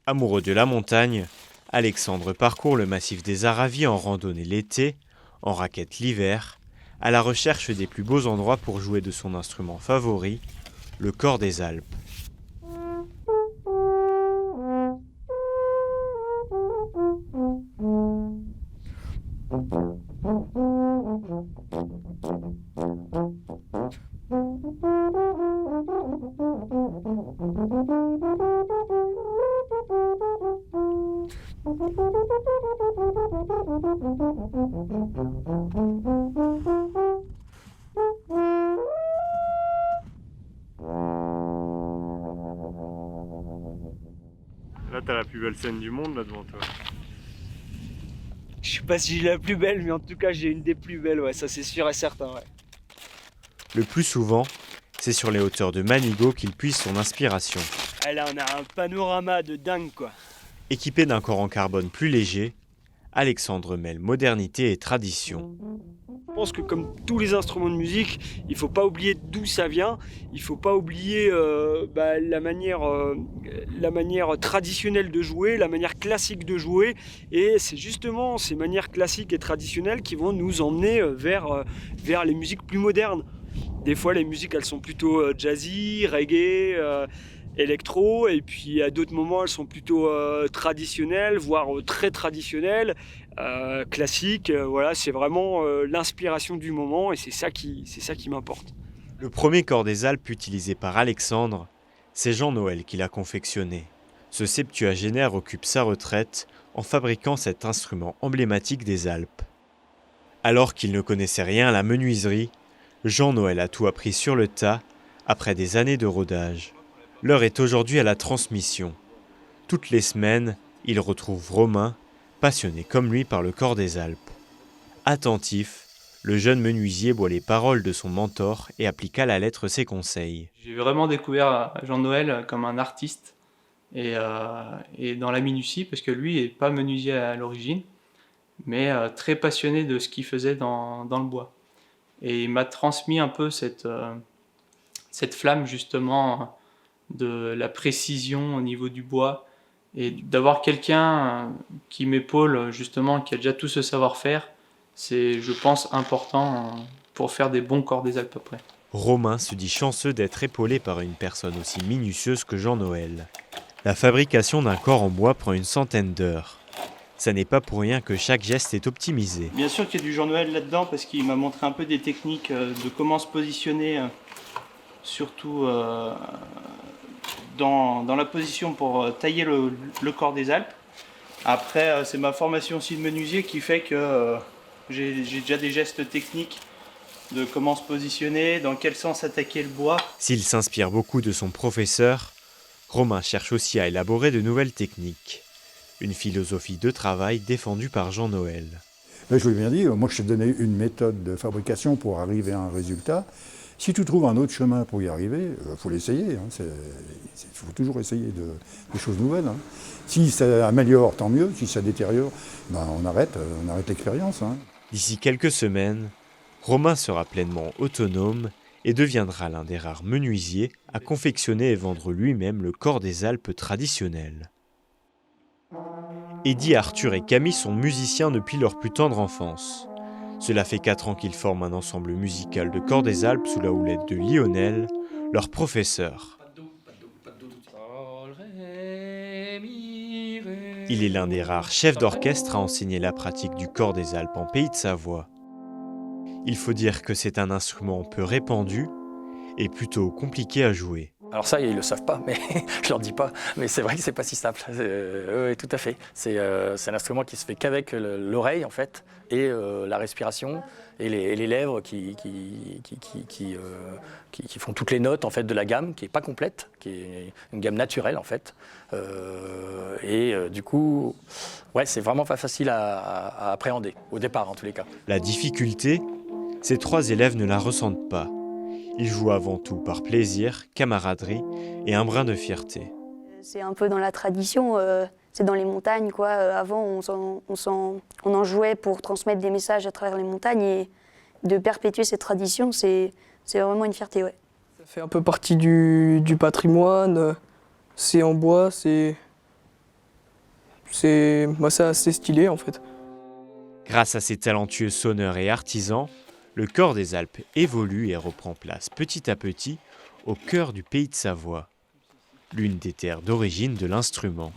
Amoureux de la montagne, Alexandre parcourt le massif des Aravis en randonnée l'été, en raquette l'hiver, à la recherche des plus beaux endroits pour jouer de son instrument favori, le cor des Alpes. Là, t'as la plus belle scène du monde là devant toi. Je sais pas si j'ai la plus belle, mais en tout cas j'ai une des plus belles, ouais, ça c'est sûr et certain. Ouais. Le plus souvent, c'est sur les hauteurs de Manigot qu'il puise son inspiration. Ah, là on a un panorama de dingue quoi. Équipé d'un corps en carbone plus léger, Alexandre mêle modernité et tradition. Je pense que comme tous les instruments de musique, il faut pas oublier d'où ça vient, il faut pas oublier la manière traditionnelle de jouer, la manière classique de jouer, et c'est justement ces manières classiques et traditionnelles qui vont nous emmener vers les musiques plus modernes. Des fois les musiques elles sont plutôt jazzy, reggae, électro, et puis à d'autres moments elles sont plutôt traditionnelles, voire très traditionnelles. Classique, voilà, c'est vraiment l'inspiration du moment et c'est ça qui m'importe. Le premier cor des Alpes utilisé par Alexandre, c'est Jean Noël qui l'a confectionné. Ce septuagénaire occupe sa retraite en fabriquant cet instrument emblématique des Alpes. Alors qu'il ne connaissait rien à la menuiserie, Jean Noël a tout appris sur le tas après des années de rodage. L'heure est aujourd'hui à la transmission. Toutes les semaines, il retrouve Romain, passionné comme lui par le cor des Alpes. Attentif, le jeune menuisier boit les paroles de son mentor et applique à la lettre ses conseils. J'ai vraiment découvert Jean Noël comme un artiste et dans la minutie, parce que lui n'est pas menuisier à l'origine, mais très passionné de ce qu'il faisait dans le bois. Et il m'a transmis un peu cette flamme justement de la précision au niveau du bois, et d'avoir quelqu'un qui m'épaule justement, qui a déjà tout ce savoir-faire, c'est, je pense, important pour faire des bons corps des Alpes après. Romain se dit chanceux d'être épaulé par une personne aussi minutieuse que Jean Noël. La fabrication d'un corps en bois prend une centaine d'heures. Ça n'est pas pour rien que chaque geste est optimisé. Bien sûr qu'il y a du Jean Noël là-dedans, parce qu'il m'a montré un peu des techniques de comment se positionner, surtout dans la position pour tailler le corps des Alpes. Après, c'est ma formation aussi de menuisier qui fait que j'ai déjà des gestes techniques de comment se positionner, dans quel sens attaquer le bois. S'il s'inspire beaucoup de son professeur, Romain cherche aussi à élaborer de nouvelles techniques. Une philosophie de travail défendue par Jean Noël. Là, je vous l'ai bien dit, moi je t'ai donné une méthode de fabrication pour arriver à un résultat. Si tu trouves un autre chemin pour y arriver, il faut l'essayer. Il faut toujours essayer des choses nouvelles. Si ça améliore, tant mieux. Si ça détériore, on arrête l'expérience. D'ici quelques semaines, Romain sera pleinement autonome et deviendra l'un des rares menuisiers à confectionner et vendre lui-même le cor des Alpes traditionnel. Eddy, Arthur et Camille sont musiciens depuis leur plus tendre enfance. Cela fait 4 ans qu'ils forment un ensemble musical de cor des Alpes sous la houlette de Lionel, leur professeur. Il est l'un des rares chefs d'orchestre à enseigner la pratique du cor des Alpes en Pays de Savoie. Il faut dire que c'est un instrument peu répandu et plutôt compliqué à jouer. Alors ça, ils le savent pas, mais je leur dis pas. Mais c'est vrai que c'est pas si simple. Oui, tout à fait. C'est un instrument qui se fait qu'avec l'oreille en fait, et la respiration et les lèvres qui font toutes les notes en fait de la gamme, qui est pas complète, qui est une gamme naturelle en fait. Du coup, ouais, c'est vraiment pas facile à appréhender au départ en tous les cas. La difficulté, ces 3 élèves ne la ressentent pas. Ils jouent avant tout par plaisir, camaraderie et un brin de fierté. C'est un peu dans la tradition, c'est dans les montagnes, quoi. Avant, on en jouait pour transmettre des messages à travers les montagnes, et de perpétuer cette tradition, c'est vraiment une fierté, ouais. Ça fait un peu partie du patrimoine, c'est en bois, c'est c'est assez stylé en fait. Grâce à ces talentueux sonneurs et artisans, le Chœur des Alpes évolue et reprend place petit à petit au cœur du pays de Savoie, l'une des terres d'origine de l'instrument.